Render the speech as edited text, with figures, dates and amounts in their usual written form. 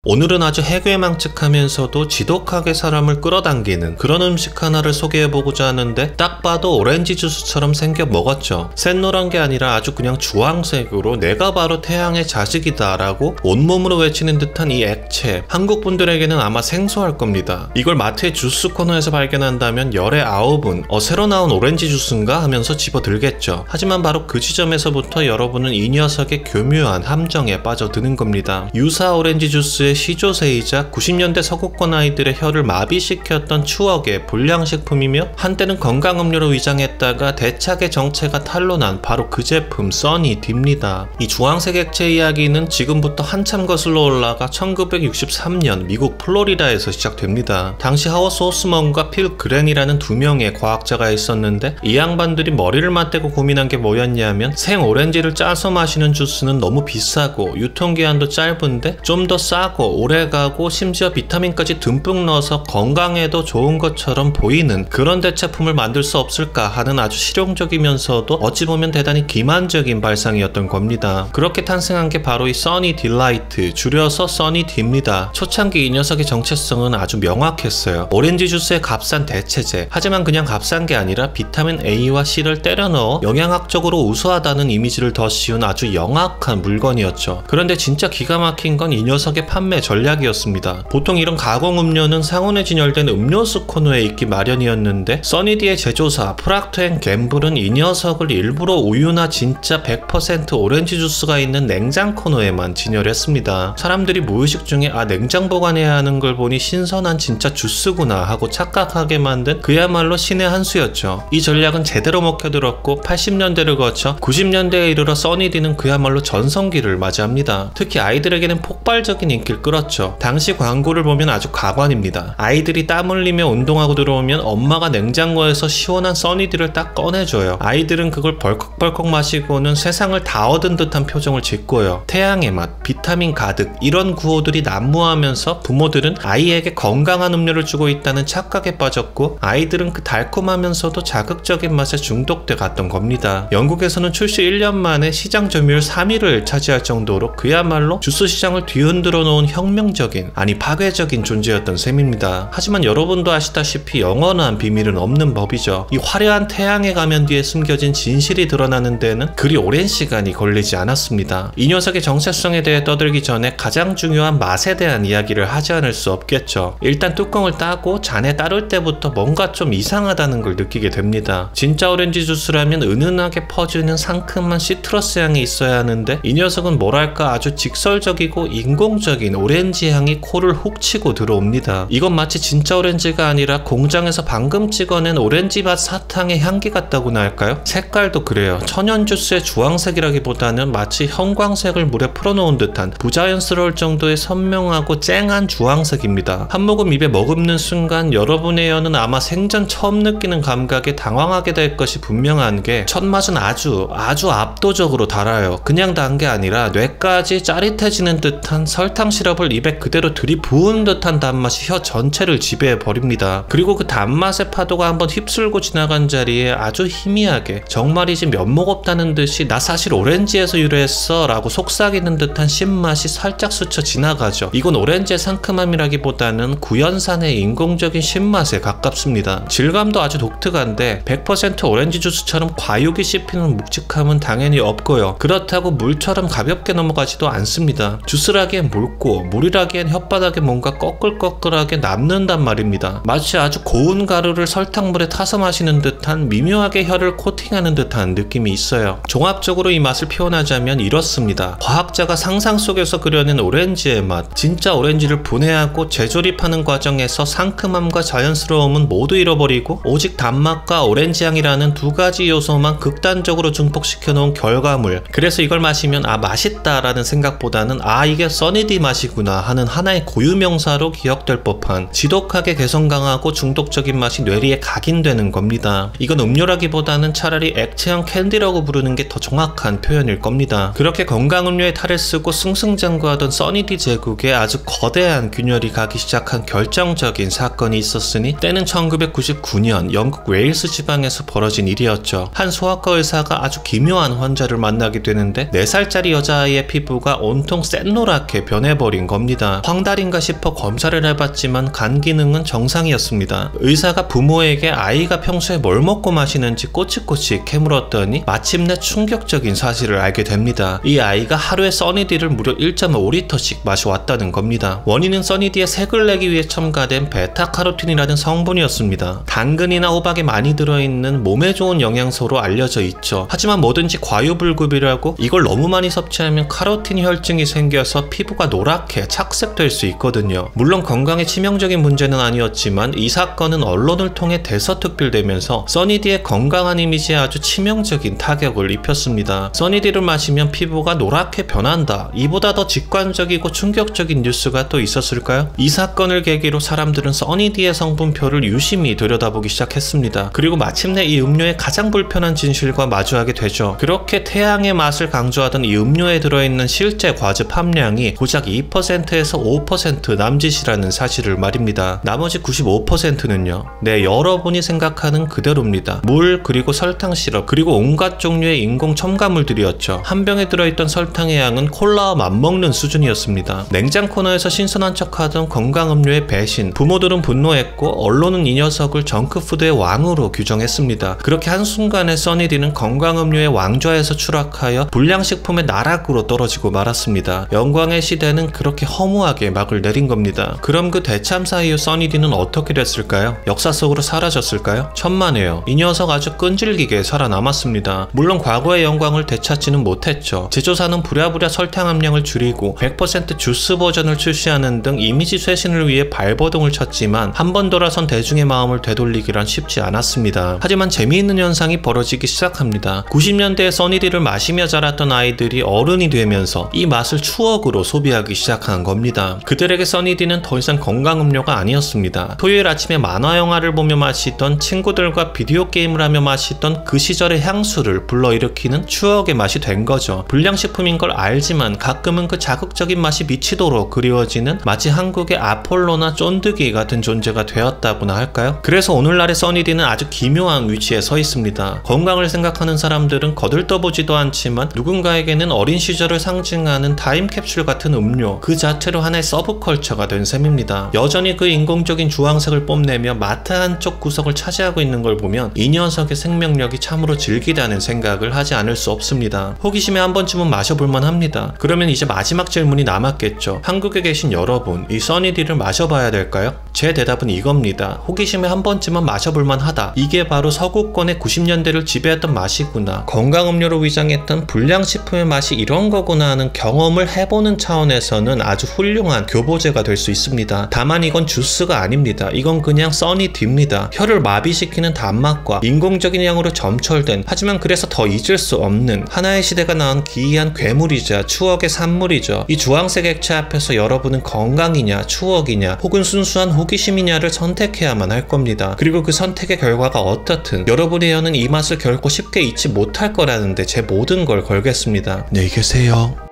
오늘은 아주 해괴망측하면서도 지독하게 사람을 끌어당기는 그런 음식 하나를 소개해보고자 하는데 딱 봐도 오렌지 주스처럼 생겨 먹었죠. 샛노란 게 아니라 아주 그냥 주황색으로 내가 바로 태양의 자식이다 라고 온몸으로 외치는 듯한 이 액체, 한국 분들에게는 아마 생소할 겁니다. 이걸 마트의 주스 코너에서 발견한다면 열의 9은 새로 나온 오렌지 주스인가 하면서 집어들겠죠. 하지만 바로 그 지점에서부터 여러분은 이 녀석의 교묘한 함정에 빠져드는 겁니다. 유사 오렌지 주스의 시조새이자 90년대 서구권 아이들의 혀를 마비시켰던 추억의 불량식품이며 한때는 건강음료로 위장했다가 대차게 정체가 탄로난 바로 그 제품 써니디입니다. 이 주황색 액체 이야기는 지금부터 한참 거슬러 올라가 1963년 미국 플로리다에서 시작됩니다. 당시 하워드 호스먼과 필 그랜이라는 두 명의 과학자가 있었는데 이 양반들이 머리를 맞대고 고민한 게 뭐였냐면 생 오렌지를 짜서 마시는 주스는 너무 비싸고 유통기한도 짧은데 좀 더 싸고 오래가고 심지어 비타민까지 듬뿍 넣어서 건강에도 좋은 것처럼 보이는 그런 대체품을 만들 수 없을까 하는 아주 실용적이면서도 어찌 보면 대단히 기만적인 발상이었던 겁니다. 그렇게 탄생한 게 바로 이 써니 딜라이트, 줄여서 써니디입니다. 초창기 이 녀석의 정체성은 아주 명확했어요. 오렌지 주스의 값싼 대체제, 하지만 그냥 값싼 게 아니라 비타민 A와 C를 때려 넣어 영양학적으로 우수하다는 이미지를 더 씌운 아주 영악한 물건이었죠. 그런데 진짜 기가 막힌 건 이 녀석의 판매 전략이었습니다. 보통 이런 가공 음료는 상온에 진열된 음료수 코너에 있기 마련이었는데 써니디의 제조사 프락터 앤 갬블은 이 녀석을 일부러 우유나 진짜 100% 오렌지 주스가 있는 냉장 코너에만 진열했습니다. 사람들이 무의식 중에 냉장 보관해야 하는 걸 보니 신선한 진짜 주스구나 하고 착각하게 만든 그야말로 신의 한 수였죠. 이 전략은 제대로 먹혀들었고 80년대를 거쳐 90년대에 이르러 써니디는 그야말로 전성기를 맞이합니다. 특히 아이들에게는 폭발적인 인기를 끌었죠. 당시 광고를 보면 아주 가관입니다. 아이들이 땀 흘리며 운동하고 들어오면 엄마가 냉장고에서 시원한 써니디를 딱 꺼내줘요. 아이들은 그걸 벌컥벌컥 마시고는 세상을 다 얻은 듯한 표정을 짓고요. 태양의 맛, 비타민 가득 이런 구호들이 난무하면서 부모들은 아이에게 건강한 음료를 주고 있다는 착각에 빠졌고 아이들은 그 달콤하면서도 자극적인 맛에 중독돼 갔던 겁니다. 영국에서는 출시 1년 만에 시장 점유율 3위를 차지할 정도로 그야말로 주스 시장을 뒤흔들어 놓은 혁명적인, 아니 파괴적인 존재였던 셈입니다. 하지만 여러분도 아시다시피 영원한 비밀은 없는 법이죠. 이 화려한 태양의 가면 뒤에 숨겨진 진실이 드러나는 데는 그리 오랜 시간이 걸리지 않았습니다. 이 녀석의 정체성에 대해 떠들기 전에 가장 중요한 맛에 대한 이야기를 하지 않을 수 없겠죠. 일단 뚜껑을 따고 잔에 따를 때부터 뭔가 좀 이상하다는 걸 느끼게 됩니다. 진짜 오렌지 주스라면 은은하게 퍼지는 상큼한 시트러스 향이 있어야 하는데 이 녀석은 뭐랄까 아주 직설적이고 인공적인 오렌지 향이 코를 훅 치고 들어옵니다. 이건 마치 진짜 오렌지가 아니라 공장에서 방금 찍어낸 오렌지맛 사탕의 향기 같다고나 할까요? 색깔도 그래요. 천연 주스의 주황색이라기보다는 마치 형광색을 물에 풀어놓은 듯한 부자연스러울 정도의 선명하고 쨍한 주황색입니다. 한 모금 입에 머금는 순간 여러분의 혀는 아마 생전 처음 느끼는 감각에 당황하게 될 것이 분명한 게 첫 맛은 아주 압도적으로 달아요. 그냥 단 게 아니라 뇌까지 짜릿해지는 듯한 설탕 시럽을 입에 그대로 들이부은 듯한 단맛이 혀 전체를 지배해버립니다. 그리고 그 단맛의 파도가 한번 휩쓸고 지나간 자리에 아주 희미하게 정말이지 면목 없다는 듯이 나 사실 오렌지에서 유래했어 라고 속삭이는 듯한 신맛이 살짝 스쳐 지나가죠. 이건 오렌지의 상큼함이라기보다는 구연산의 인공적인 신맛에 가깝습니다. 질감도 아주 독특한데 100% 오렌지 주스처럼 과육이 씹히는 묵직함은 당연히 없고요. 그렇다고 물처럼 가볍게 넘어가지도 않습니다. 주스라기엔 묽고 물이라기엔 혓바닥에 뭔가 꺼끌꺼끌하게 남는단 말입니다. 마치 아주 고운 가루를 설탕물에 타서 마시는 듯한 미묘하게 혀를 코팅하는 듯한 느낌이 있어요. 종합적으로 이 맛을 표현하자면 이렇습니다. 과학자가 상상 속에서 그려낸 오렌지의 맛, 진짜 오렌지를 분해하고 재조립하는 과정에서 상큼함과 자연스러움은 모두 잃어버리고 오직 단맛과 오렌지 향이라는 두 가지 요소만 극단적으로 증폭시켜 놓은 결과물. 그래서 이걸 마시면 맛있다 라는 생각보다는 이게 써니디 맛이구나 하는 하나의 고유명사로 기억될 법한 지독하게 개성 강하고 중독적인 맛이 뇌리에 각인되는 겁니다. 이건 음료라기보다는 차라리 액체형 캔디라고 부르는 게 더 정확한 표현일 겁니다. 그렇게 건강음료에 탈을 쓰고 승승장구하던 써니디 제국에 아주 거대한 균열이 가기 시작한 결정적인 사건이 있었으니 때는 1999년 영국 웨일스 지방에서 벌어진 일이었죠. 한 소아과 의사가 아주 기묘한 환자를 만나게 되는데 4살짜리 여자아이의 피부가 온통 샛노랗게 변해버린 생겨버린 겁니다. 황달인가 싶어 검사를 해봤지만 간 기능은 정상이었습니다. 의사가 부모에게 아이가 평소에 뭘 먹고 마시는지 꼬치꼬치 캐물었더니 마침내 충격적인 사실을 알게 됩니다. 이 아이가 하루에 써니디를 무려 1.5리터씩 마셔왔다는 겁니다. 원인은 써니디의 색을 내기 위해 첨가된 베타카로틴이라는 성분이었습니다. 당근이나 호박에 많이 들어있는 몸에 좋은 영양소로 알려져 있죠. 하지만 뭐든지 과유불급이라고 이걸 너무 많이 섭취하면 카로틴 혈증이 생겨서 피부가 노랗게 착색될 수 있거든요. 물론 건강에 치명적인 문제는 아니었지만 이 사건은 언론을 통해 대서특필되면서 써니디의 건강한 이미지에 아주 치명적인 타격을 입혔습니다. 써니디를 마시면 피부가 노랗게 변한다. 이보다 더 직관적이고 충격적인 뉴스가 또 있었을까요? 이 사건을 계기로 사람들은 써니디의 성분표를 유심히 들여다보기 시작했습니다. 그리고 마침내 이 음료의 가장 불편한 진실과 마주하게 되죠. 그렇게 태양의 맛을 강조하던 이 음료에 들어있는 실제 과즙 함량이 고작 2%에서 5% 남짓이라는 사실을 말입니다. 나머지 95%는요. 네, 여러분이 생각하는 그대로입니다. 물, 그리고 설탕 시럽, 그리고 온갖 종류의 인공 첨가물들이었죠. 한 병에 들어있던 설탕의 양은 콜라와 맞먹는 수준이었습니다. 냉장 코너에서 신선한 척하던 건강음료의 배신, 부모들은 분노했고 언론은 이 녀석을 정크푸드의 왕으로 규정했습니다. 그렇게 한순간에 써니디는 건강음료의 왕좌에서 추락하여 불량식품의 나락으로 떨어지고 말았습니다. 영광의 시대는 그렇게 허무하게 막을 내린 겁니다. 그럼 그 대참사 이후 써니디는 어떻게 됐을까요? 역사 속으로 사라졌을까요? 천만에요. 이 녀석 아주 끈질기게 살아남았습니다. 물론 과거의 영광을 되찾지는 못했죠. 제조사는 부랴부랴 설탕 함량을 줄이고 100% 주스 버전을 출시하는 등 이미지 쇄신을 위해 발버둥을 쳤지만 한 번 돌아선 대중의 마음을 되돌리기란 쉽지 않았습니다. 하지만 재미있는 현상이 벌어지기 시작합니다. 90년대에 써니디를 마시며 자랐던 아이들이 어른이 되면서 이 맛을 추억으로 소비하기 시작한 겁니다. 그들에게 써니디는 더 이상 건강음료가 아니었습니다. 토요일 아침에 만화영화를 보며 마시던, 친구들과 비디오 게임을 하며 마시던 그 시절의 향수를 불러일으키는 추억의 맛이 된 거죠. 불량식품인 걸 알지만 가끔은 그 자극적인 맛이 미치도록 그리워지는 마치 한국의 아폴로나 쫀득이 같은 존재가 되었다고나 할까요? 그래서 오늘날의 써니디는 아주 기묘한 위치에 서 있습니다. 건강을 생각하는 사람들은 거들떠보지도 않지만 누군가에게는 어린 시절을 상징하는 타임캡슐 같은 음료, 그 자체로 하나의 서브컬처가 된 셈입니다. 여전히 그 인공적인 주황색을 뽐내며 마트 한쪽 구석을 차지하고 있는 걸 보면 이 녀석의 생명력이 참으로 질기다는 생각을 하지 않을 수 없습니다. 호기심에 한 번쯤은 마셔볼만 합니다. 그러면 이제 마지막 질문이 남았겠죠. 한국에 계신 여러분, 이 써니디를 마셔봐야 될까요? 제 대답은 이겁니다. 호기심에 한 번쯤은 마셔볼만 하다. 이게 바로 서구권의 90년대를 지배했던 맛이구나. 건강음료로 위장했던 불량식품의 맛이 이런 거구나 하는 경험을 해보는 차원에서는 아주 훌륭한 교보제가 될 수 있습니다. 다만 이건 주스가 아닙니다. 이건 그냥 써니디입니다. 혀를 마비시키는 단맛과 인공적인 향으로 점철된, 하지만 그래서 더 잊을 수 없는 하나의 시대가 낳은 기이한 괴물이자 추억의 산물이죠. 이 주황색 액체 앞에서 여러분은 건강이냐 추억이냐 혹은 순수한 호기심이냐를 선택해야만 할 겁니다. 그리고 그 선택의 결과가 어떻든 여러분의 혀는 이 맛을 결코 쉽게 잊지 못할 거라는데 제 모든 걸 걸겠습니다. 안녕히 계세요.